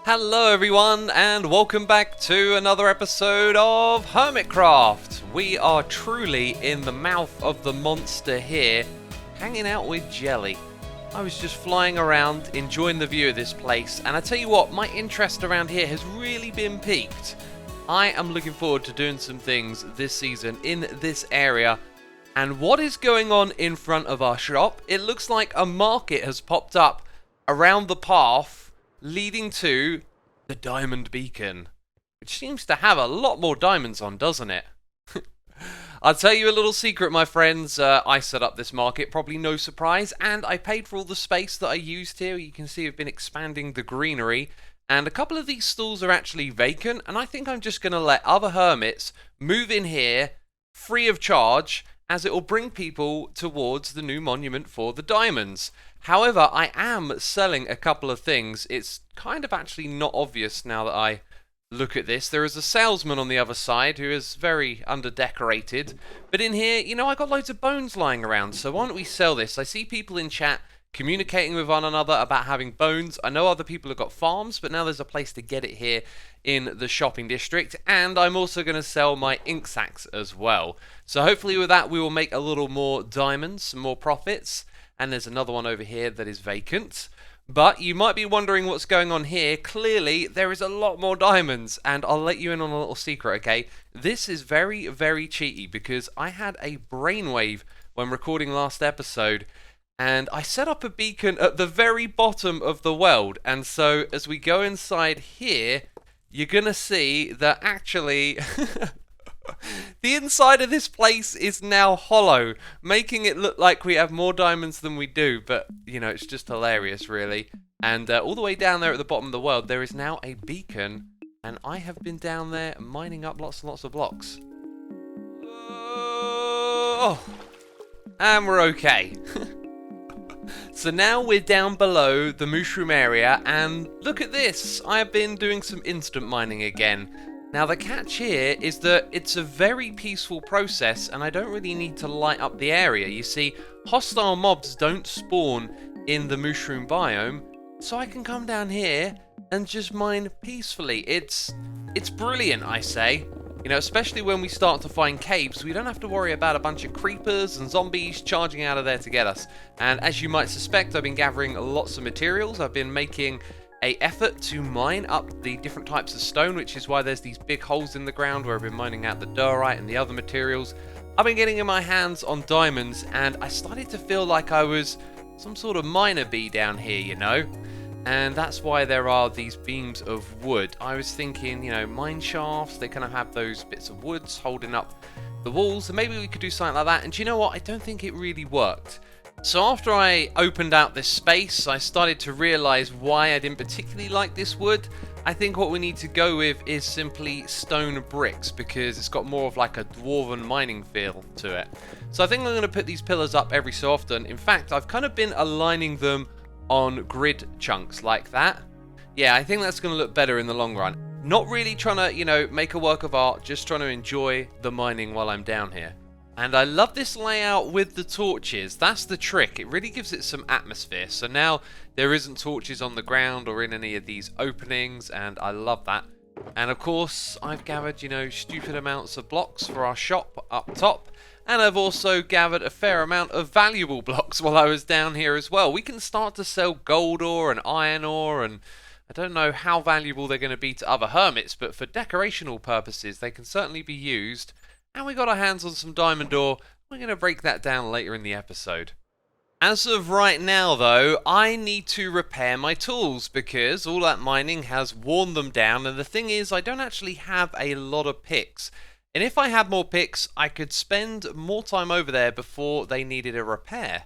Hello everyone and welcome back to another episode of Hermitcraft. We are truly in the mouth of the monster here, hanging out with Jelly. I was just flying around, enjoying the view of this place, and I tell you what, my interest around here has really been piqued. I am looking forward to doing some things this season in this area. And what is going on in front of our shop? It looks like a market has popped up around the path leading to the Diamond Beacon, which seems to have a lot more diamonds on, doesn't it? I'll tell you a little secret, my friends. I set up this market, probably no surprise, and I paid for all the space that I used here. You can see I've been expanding the greenery, and a couple of these stalls are actually vacant, and I think I'm just going to let other hermits move in here free of charge, as it will bring people towards the new monument for the diamonds. However, I am selling a couple of things. It's kind of actually not obvious now that I look at this. There is a salesman on the other side who is very underdecorated. But in here, you know, I got loads of bones lying around, so why don't we sell this? I see people in chat communicating with one another about having bones. I know other people have got farms, but now there's a place to get it here in the shopping district. And I'm also going to sell my ink sacks as well. So hopefully with that we will make a little more diamonds, some more profits. And there's another one over here that is vacant. But you might be wondering what's going on here. Clearly there is a lot more diamonds, and I'll let you in on a little secret, okay? This is very, very cheaty because I had a brainwave when recording last episode, and I set up a beacon at the very bottom of the world. And so as we go inside here, you're gonna see that actually the inside of this place is now hollow, making it look like we have more diamonds than we do. But you know, it's just hilarious really. And all the way down there at the bottom of the world there is now a beacon, and I have been down there mining up lots and lots of blocks. And we're okay. So now we're down below the mushroom area, and look at this, I have been doing some instant mining again. Now the catch here is that it's a very peaceful process, and I don't really need to light up the area. You see, hostile mobs don't spawn in the mushroom biome, so I can come down here and just mine peacefully. It's brilliant, I say. You know, especially when we start to find caves, we don't have to worry about a bunch of creepers and zombies charging out of there to get us. And as you might suspect, I've been gathering lots of materials. I've been making an effort to mine up the different types of stone, which is why there's these big holes in the ground where I've been mining out the diorite and the other materials. I've been getting in my hands on diamonds, and I started to feel like I was some sort of miner bee down here, you know? And that's why there are these beams of wood. I was thinking, you know, mine shafts, they kind of have those bits of woods holding up the walls, and maybe we could do something like that. And do you know what? I don't think it really worked. So after I opened out this space, I started to realize why I didn't particularly like this wood. I think what we need to go with is simply stone bricks, because it's got more of like a dwarven mining feel to it. So I think I'm going to put these pillars up every so often. In fact, I've kind of been aligning them on grid chunks like that. Yeah, I think that's going to look better in the long run. Not really trying to, you know, make a work of art, just trying to enjoy the mining while I'm down here. And I love this layout with the torches. That's the trick. It really gives it some atmosphere. So now there isn't torches on the ground or in any of these openings, and I love that. And of course, I've gathered, you know, stupid amounts of blocks for our shop up top. And I've also gathered a fair amount of valuable blocks while I was down here as well. We can start to sell gold ore and iron ore, and I don't know how valuable they're going to be to other hermits, but for decorational purposes they can certainly be used. And we got our hands on some diamond ore. We're going to break that down later in the episode. As of right now though, I need to repair my tools because all that mining has worn them down, and the thing is I don't actually have a lot of picks. And if I had more picks, I could spend more time over there before they needed a repair.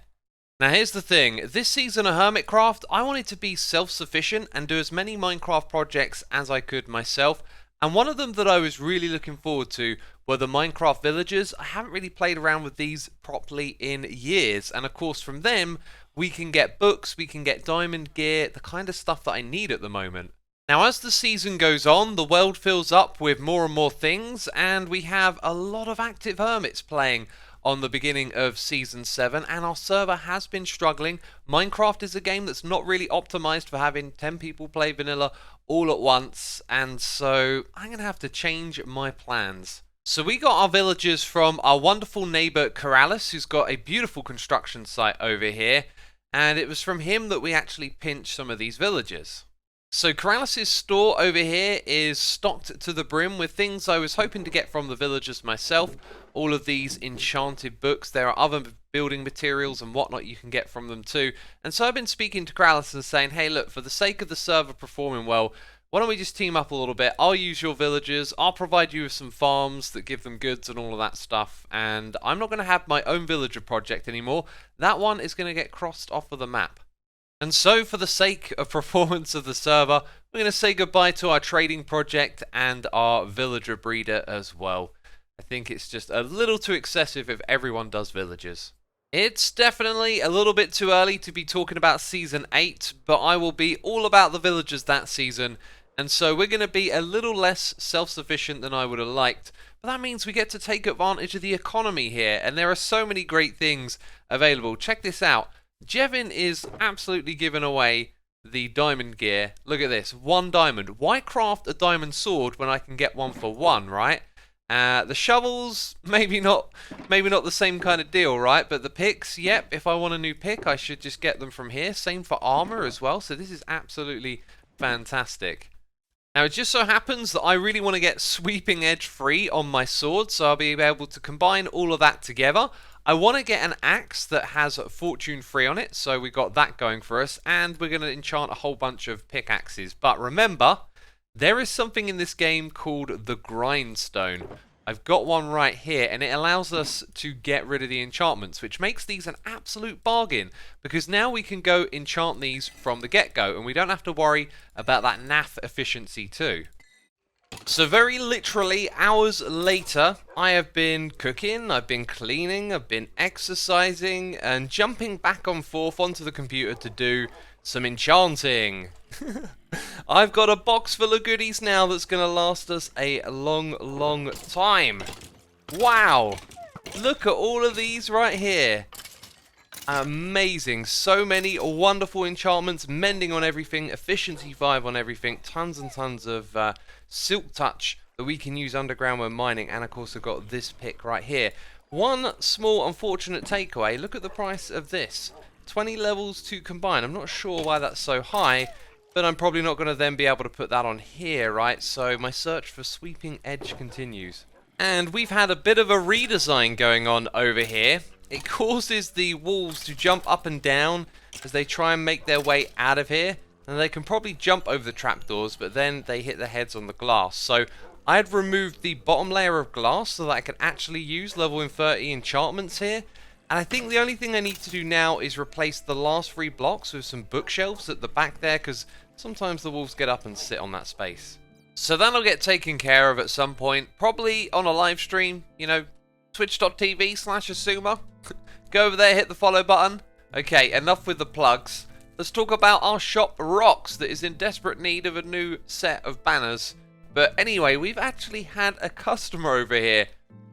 Now here's the thing, this season of Hermitcraft, I wanted to be self-sufficient and do as many Minecraft projects as I could myself. And one of them that I was really looking forward to were the Minecraft villagers. I haven't really played around with these properly in years. And of course from them, we can get books, we can get diamond gear, the kind of stuff that I need at the moment. Now as the season goes on, the world fills up with more and more things, and we have a lot of active hermits playing on the beginning of Season 7, and our server has been struggling. Minecraft is a game that's not really optimized for having 10 people play vanilla all at once, and so I'm going to have to change my plans. So we got our villagers from our wonderful neighbor Corrales, who's got a beautiful construction site over here, and it was from him that we actually pinched some of these villagers. So Corrales' store over here is stocked to the brim with things I was hoping to get from the villagers myself. All of these enchanted books. There are other building materials and whatnot you can get from them too. And so I've been speaking to Corrales and saying, hey look, for the sake of the server performing well, why don't we just team up a little bit? I'll use your villagers, I'll provide you with some farms that give them goods and all of that stuff, and I'm not going to have my own villager project anymore. That one is going to get crossed off of the map. And so, for the sake of performance of the server, we're going to say goodbye to our trading project and our villager breeder as well. I think it's just a little too excessive if everyone does villagers. It's definitely a little bit too early to be talking about Season 8, but I will be all about the villagers that season. And so we're going to be a little less self-sufficient than I would have liked. But that means we get to take advantage of the economy here. And there are so many great things available. Check this out. Jevin is absolutely giving away the diamond gear. Look at this. 1 diamond. Why craft a diamond sword when I can get one for 1, right? The shovels, maybe not the same kind of deal, right? But the picks, yep, if I want a new pick, I should just get them from here. Same for armor as well. So this is absolutely fantastic. Now, it just so happens that I really want to get sweeping edge free on my sword, so I'll be able to combine all of that together. I want to get an axe that has fortune free on it, so we got that going for us, and we're going to enchant a whole bunch of pickaxes. But remember, there is something in this game called the Grindstone. I've got one right here, and it allows us to get rid of the enchantments, which makes these an absolute bargain, because now we can go enchant these from the get-go, and we don't have to worry about that naff efficiency too. So very literally, hours later, I have been cooking, I've been cleaning, I've been exercising, and jumping back and forth onto the computer to do some enchanting. I've got a box full of goodies now that's going to last us a long, long time. Wow! Look at all of these right here. Amazing. So many wonderful enchantments, mending on everything, efficiency 5 on everything, tons and tons of silk touch that we can use underground when mining, and of course I've got this pick right here. One small unfortunate takeaway, look at the price of this. 20 levels to combine. I'm not sure why that's so high, but I'm probably not going to then be able to put that on here, right? So my search for sweeping edge continues. And we've had a bit of a redesign going on over here. It causes the wolves to jump up and down as they try and make their way out of here. And they can probably jump over the trapdoors, but then they hit their heads on the glass. So I had removed the bottom layer of glass so that I can actually use level 30 enchantments here. And I think the only thing I need to do now is replace the last 3 blocks with some bookshelves at the back there, because sometimes the wolves get up and sit on that space. So that'll get taken care of at some point, probably on a live stream, you know, twitch.tv/xisumavoid. Go over there, hit the follow button. Okay, enough with the plugs. Let's talk about our shop Rocks that is in desperate need of a new set of banners. But anyway, we've actually had a customer over here.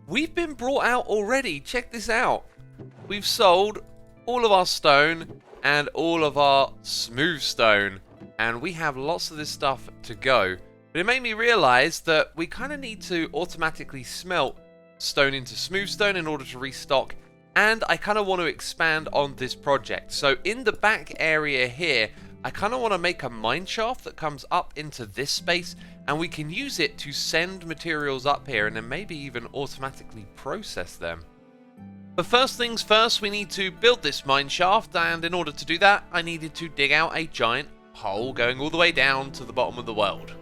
We've been brought out already. Check this out. We've sold all of our stone and all of our smooth stone, and we have lots of this stuff to go. But it made me realize that we kind of need to automatically smelt stone into smooth stone in order to restock, and I kind of want to expand on this project. So in the back area here, I kind of want to make a mine shaft that comes up into this space, and we can use it to send materials up here and then maybe even automatically process them. But first things first, we need to build this mine shaft, and in order to do that, I needed to dig out a giant hole going all the way down to the bottom of the world.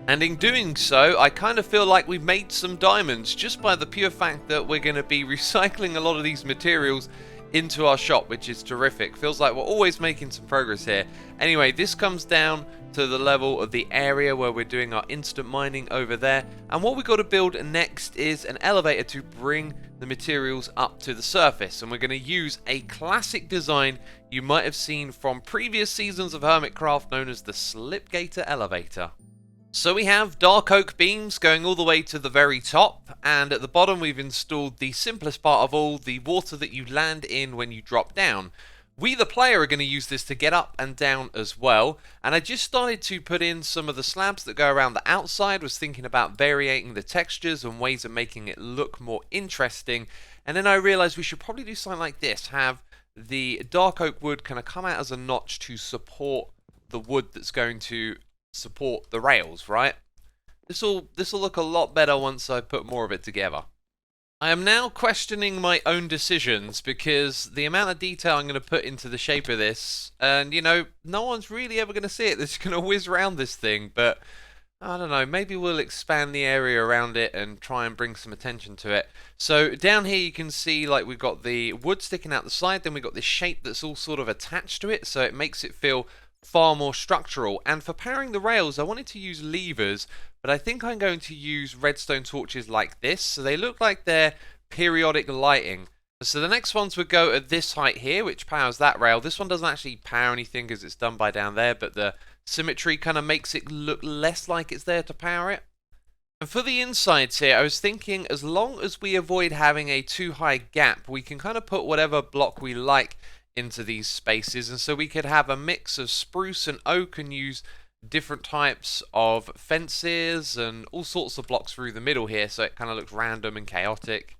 And in doing so, I kind of feel like we've made some diamonds just by the pure fact that we're going to be recycling a lot of these materials into our shop, which is terrific. Feels like we're always making some progress here. Anyway, this comes down to the level of the area where we're doing our instant mining over there, and what we've got to build next is an elevator to bring the materials up to the surface, and we're going to use a classic design you might have seen from previous seasons of Hermitcraft known as the Gator elevator. So we have dark oak beams going all the way to the very top, and at the bottom we've installed the simplest part of all, the water that you land in when you drop down. We, the player, are going to use this to get up and down as well, and I just started to put in some of the slabs that go around the outside, was thinking about varying the textures and ways of making it look more interesting, and then I realised we should probably do something like this, have the dark oak wood kind of come out as a notch to support the wood that's going to support the rails, right? This'll look a lot better once I put more of it together. I am now questioning my own decisions because the amount of detail I'm going to put into the shape of this, and you know, no one's really ever going to see it. They're just going to whiz around this thing, but I don't know, maybe we'll expand the area around it and try and bring some attention to it. So down here you can see like we've got the wood sticking out the side, then we've got this shape that's all sort of attached to it, so it makes it feel far more structural. And for powering the rails I wanted to use levers, but I think I'm going to use redstone torches like this, so they look like they're periodic lighting. So the next ones would go at this height here, which powers that rail. This one doesn't actually power anything because it's done by down there, but the symmetry kind of makes it look less like it's there to power it. And for the insides here, I was thinking as long as we avoid having a too high gap, we can kind of put whatever block we like into these spaces, and so we could have a mix of spruce and oak and use different types of fences and all sorts of blocks through the middle here, so it kind of looks random and chaotic.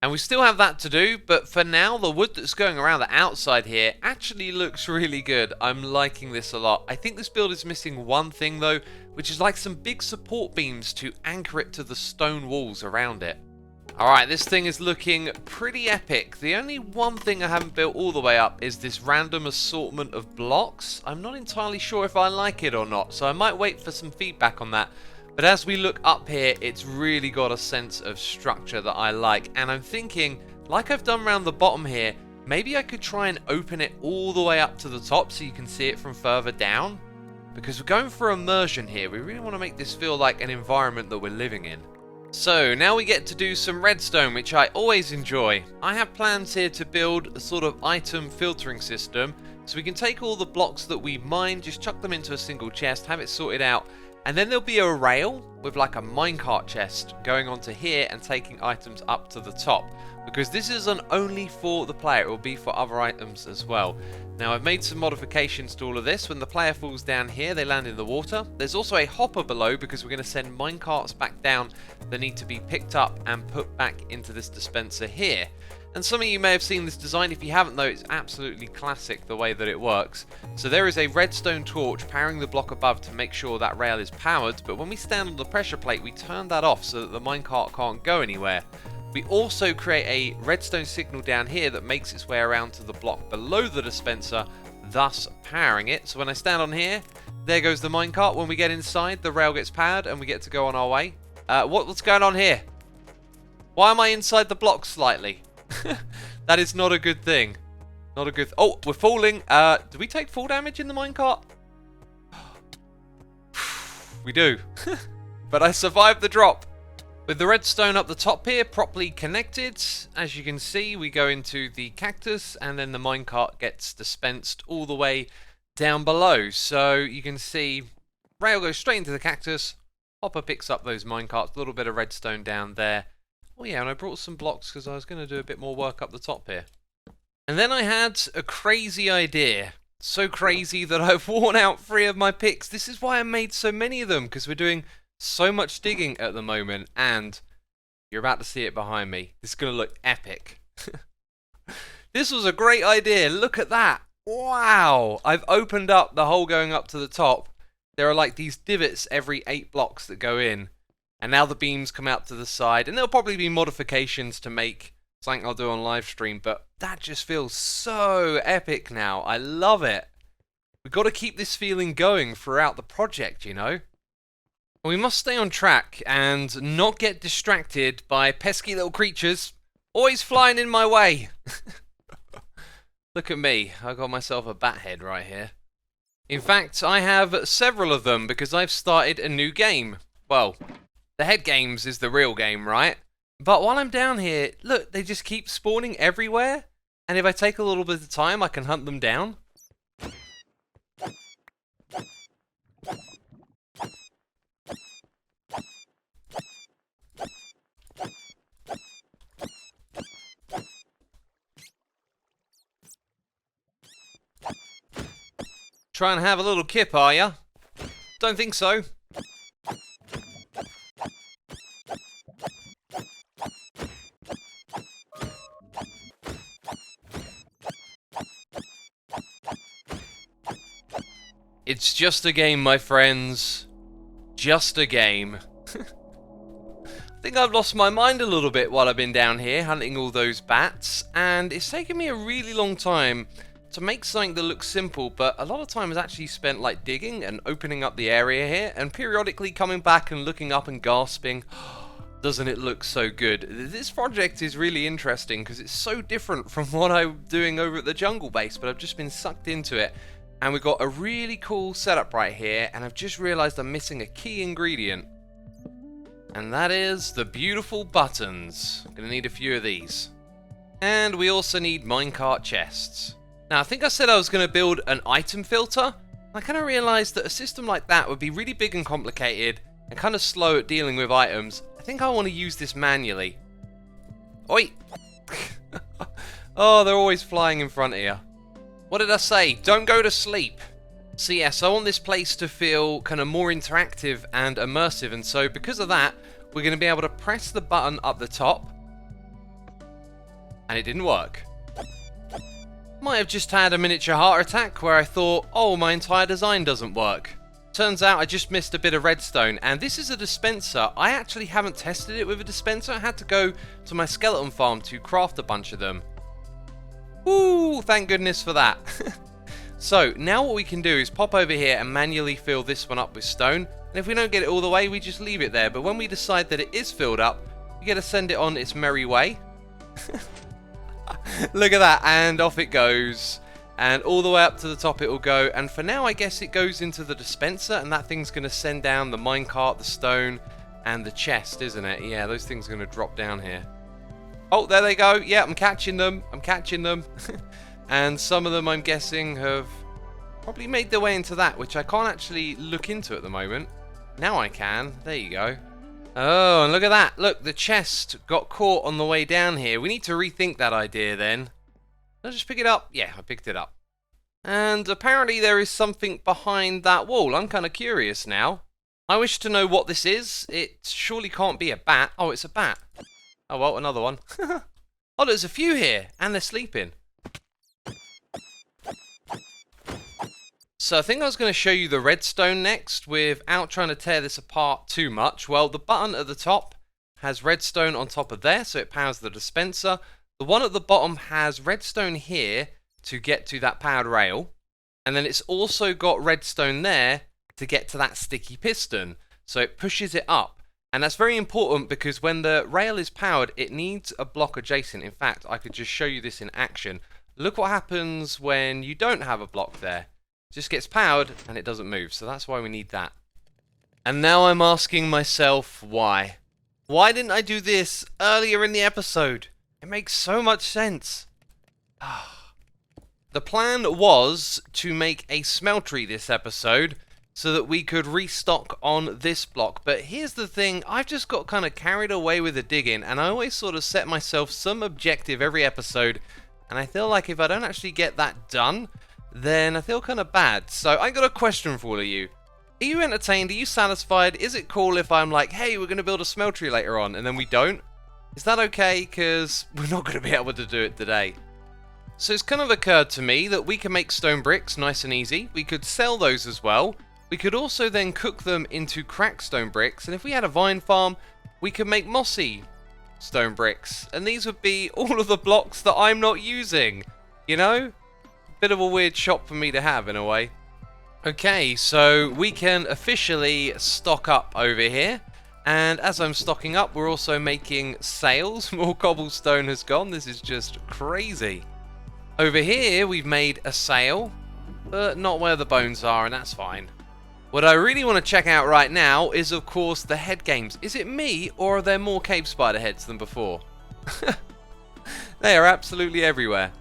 And we still have that to do, but for now the wood that's going around the outside here actually looks really good. I'm liking this a lot. I think this build is missing one thing though, which is like some big support beams to anchor it to the stone walls around it. Alright, this thing is looking pretty epic. The only one thing I haven't built all the way up is this random assortment of blocks. I'm not entirely sure if I like it or not, so I might wait for some feedback on that. But as we look up here, it's really got a sense of structure that I like. And I'm thinking, like I've done around the bottom here, maybe I could try and open it all the way up to the top so you can see it from further down. Because we're going for immersion here. We really want to make this feel like an environment that we're living in. So now we get to do some redstone, which I always enjoy. I have plans here to build a sort of item filtering system, so we can take all the blocks that we mine, just chuck them into a single chest, have it sorted out, and then there'll be a rail with like a minecart chest going onto here and taking items up to the top. Because this isn't only for the player, it will be for other items as well. Now I've made some modifications to all of this. When the player falls down here, they land in the water. There's also a hopper below because we're going to send minecarts back down that need to be picked up and put back into this dispenser here. And some of you may have seen this design. If you haven't though, it's absolutely classic the way that it works. So there is a redstone torch powering the block above to make sure that rail is powered, but when we stand on the pressure plate we turn that off so that the minecart can't go anywhere. We also create a redstone signal down here that makes its way around to the block below the dispenser, thus powering it. So when I stand on here, there goes the minecart. When we get inside, the rail gets powered and we get to go on our way. What's going on here? Why am I inside the block slightly? That is not a good thing. Not a good... Oh, we're falling. Do we take fall damage in the minecart? We do. But I survived the drop. With the redstone up the top here, properly connected, as you can see, we go into the cactus and then the minecart gets dispensed all the way down below. So you can see rail goes straight into the cactus, hopper picks up those minecarts, a little bit of redstone down there. Oh yeah, and I brought some blocks because I was going to do a bit more work up the top here. And then I had a crazy idea. So crazy that I've worn out 3 of my picks. This is why I made so many of them, because we're doing so much digging at the moment, and you're about to see it behind me. This is going to look epic. This was a great idea. Look at that. Wow. I've opened up the hole going up to the top. There are like these divots every 8 blocks that go in. And now the beams come out to the side. And there'll probably be modifications to make something I'll do on live stream. But that just feels so epic now. I love it. We've got to keep this feeling going throughout the project, you know. We must stay on track and not get distracted by pesky little creatures always flying in my way. Look at me, I got myself a bat head right here. In fact, I have several of them because I've started a new game. Well, the head games is the real game, right? But while I'm down here, look, they just keep spawning everywhere. And if I take a little bit of time, I can hunt them down. Try and have a little kip, are ya? Don't think so. It's just a game, my friends. Just a game. I think I've lost my mind a little bit while I've been down here hunting all those bats, and it's taken me a really long time to make something that looks simple, but a lot of time is actually spent like digging and opening up the area here, and periodically coming back and looking up and gasping, doesn't it look so good? This project is really interesting because it's so different from what I'm doing over at the jungle base, but I've just been sucked into it. And we've got a really cool setup right here, and I've just realised I'm missing a key ingredient. And that is the beautiful buttons. I'm going to need a few of these. And we also need minecart chests. Now, I think I said I was going to build an item filter. I kind of realised that a system like that would be really big and complicated, and kind of slow at dealing with items. I think I want to use this manually. Oi! Oh, they're always flying in front of you. What did I say? Don't go to sleep. So yes, I want this place to feel kind of more interactive and immersive, and so because of that, we're going to be able to press the button up the top. And it didn't work. Might have just had a miniature heart attack where I thought, oh, my entire design doesn't work. Turns out I just missed a bit of redstone, and this is a dispenser. I actually haven't tested it with a dispenser. I had to go to my skeleton farm to craft a bunch of them. Woo, thank goodness for that. So, now what we can do is pop over here and manually fill this one up with stone. And if we don't get it all the way, we just leave it there. But when we decide that it is filled up, we get to send it on its merry way. Look at that, and off it goes. And all the way up to the top it will go. And for now, I guess it goes into the dispenser, and that thing's going to send down the minecart, the stone, and the chest, isn't it? Yeah, those things are going to drop down here. Oh, there they go. Yeah, I'm catching them. I'm catching them. And some of them, I'm guessing, have probably made their way into that, which I can't actually look into at the moment. Now I can. There you go. Oh, and look at that. Look, the chest got caught on the way down here. We need to rethink that idea then. Did I just pick it up? Yeah, I picked it up. And apparently there is something behind that wall. I'm kind of curious now. I wish to know what this is. It surely can't be a bat. Oh, it's a bat. Oh, well, another one. Oh, there's a few here, and they're sleeping. So I think I was going to show you the redstone next without trying to tear this apart too much. Well, the button at the top has redstone on top of there, so it powers the dispenser. The one at the bottom has redstone here to get to that powered rail. And then it's also got redstone there to get to that sticky piston. So it pushes it up. And that's very important because when the rail is powered, it needs a block adjacent. In fact, I could just show you this in action. Look what happens when you don't have a block there. It just gets powered and it doesn't move. So that's why we need that. And now I'm asking myself why. Why didn't I do this earlier in the episode? It makes so much sense. The plan was to make a smeltery this episode, so that we could restock on this block. But here's the thing, I've just got kind of carried away with the digging, and I always sort of set myself some objective every episode, and I feel like if I don't actually get that done, then I feel kind of bad. So I got a question for all of you. Are you entertained? Are you satisfied? Is it cool if I'm like, hey, we're going to build a smeltery later on, and then we don't? Is that okay? Because we're not going to be able to do it today. So it's kind of occurred to me that we can make stone bricks nice and easy. We could sell those as well. We could also then cook them into cracked stone bricks, and if we had a vine farm, we could make mossy stone bricks. And these would be all of the blocks that I'm not using, you know? Bit of a weird shop for me to have in a way. Okay, so we can officially stock up over here. And as I'm stocking up, we're also making sails. More cobblestone has gone. This is just crazy. Over here, we've made a sail, but not where the bones are, and that's fine. What I really want to check out right now is, of course, the head games. Is it me, or are there more cave spider heads than before? They are absolutely everywhere.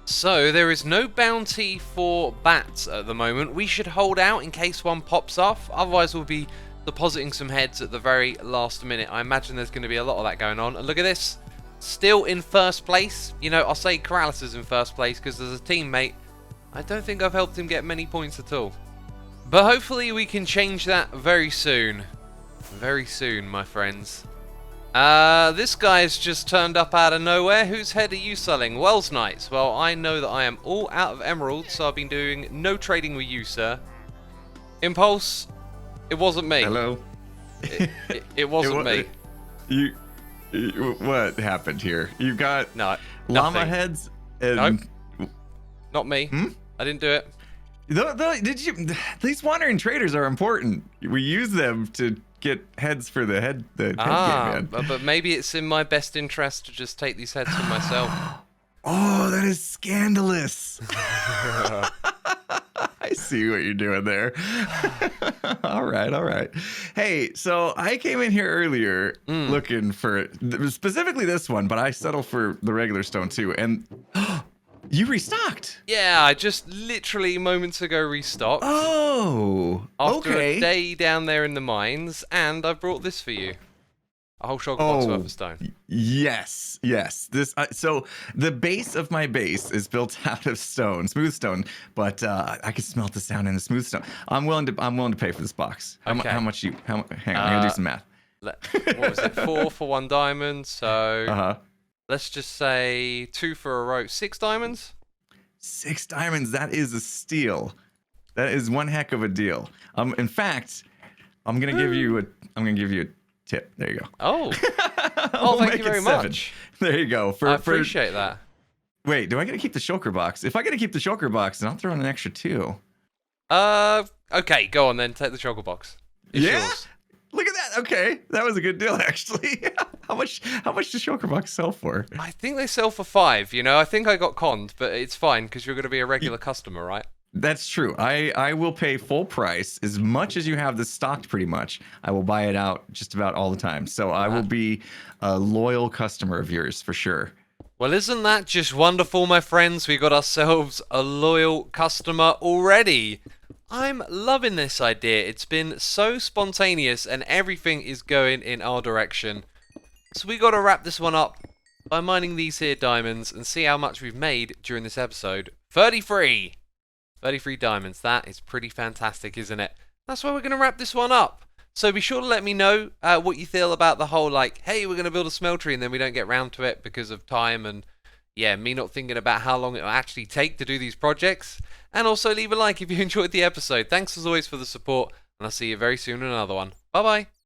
So, there is no bounty for bats at the moment. We should hold out in case one pops off. Otherwise, we'll be depositing some heads at the very last minute. I imagine there's going to be a lot of that going on. And look at this. Still in first place. You know, I'll say Corrales is in first place because there's a teammate I don't think I've helped him get many points at all. But hopefully we can change that very soon. Very soon, my friends. This guy's just turned up out of nowhere. Whose head are you selling? Wells Knights. Well, I know that I am all out of emeralds, so I've been doing no trading with you, sir. Impulse, it wasn't me. Hello? It wasn't me. What happened here? You got No, llama nothing. heads and... Nope. Not me. I didn't do it. These wandering traders are important. We use them to get heads for the head game, man. But maybe it's in my best interest to just take these heads for myself. Oh, that is scandalous. I see what you're doing there. All right. Hey, so I came in here earlier looking for specifically this one, but I settled for the regular stone too. And you restocked. Yeah, I just literally moments ago restocked. Oh, After okay. a day down there in the mines, and I brought this for you. A whole shulker box worth of stone. Yes. This so the base of my base is built out of stone, smooth stone, but I can smelt this down into smooth stone. I'm willing to pay for this box. Okay. How much you? Hang on, I'm gonna do some math. What was it? 4 for 1 diamond. So let's just say 2 for a rope. 6 diamonds. 6 diamonds. That is a steal. That is one heck of a deal. In fact, I'm gonna give you a tip. There you go. Oh. We'll Thank make you it very 7. much. There you go. I appreciate that. Wait, do I get to keep the shulker box? If I get to keep the shulker box, then I'll throw in an extra 2. Okay, go on then. Take the shulker box. It's yours. Look at that. Okay, that was a good deal actually. How much does shulker box sell for? I think they sell for 5. I think I got conned, but it's fine because you're going to be a regular customer, right? That's true. I will pay full price as much as you have this stocked pretty much. I will buy it out just about all the time. So I will be a loyal customer of yours for sure. Well, isn't that just wonderful, my friends? We got ourselves a loyal customer already. I'm loving this idea. It's been so spontaneous and everything is going in our direction. So we got to wrap this one up by mining these here diamonds and see how much we've made during this episode. 33 diamonds. That is pretty fantastic, isn't it? That's why we're going to wrap this one up. So be sure to let me know what you feel about the whole, hey, we're going to build a smeltery and then we don't get round to it because of time and, me not thinking about how long it'll actually take to do these projects. And also leave a like if you enjoyed the episode. Thanks as always for the support, and I'll see you very soon in another one. Bye-bye.